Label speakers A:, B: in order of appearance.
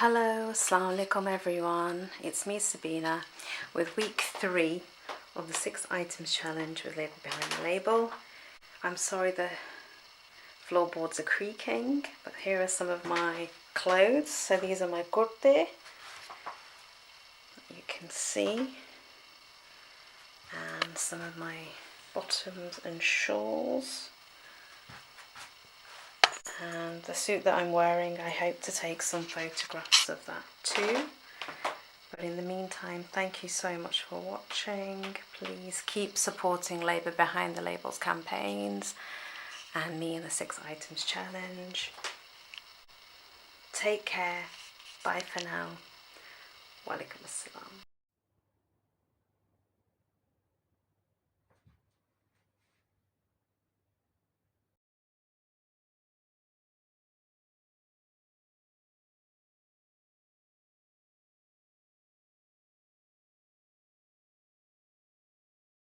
A: Hello, Assalaam Alaikum everyone. It's me, Sabeena, with week 3 of the 6 items challenge with Label Behind the Label. I'm sorry the floorboards are creaking, but here are some of my clothes. So these are my kurte, you can see, and some of my bottoms and shawls. And the suit that I'm wearing, I hope to take some photographs of that too. But in the meantime, thank you so much for watching. Please keep supporting Labour Behind the Labels campaigns and me in the 6 items challenge. Take care. Bye for now. Walaikum Assalam.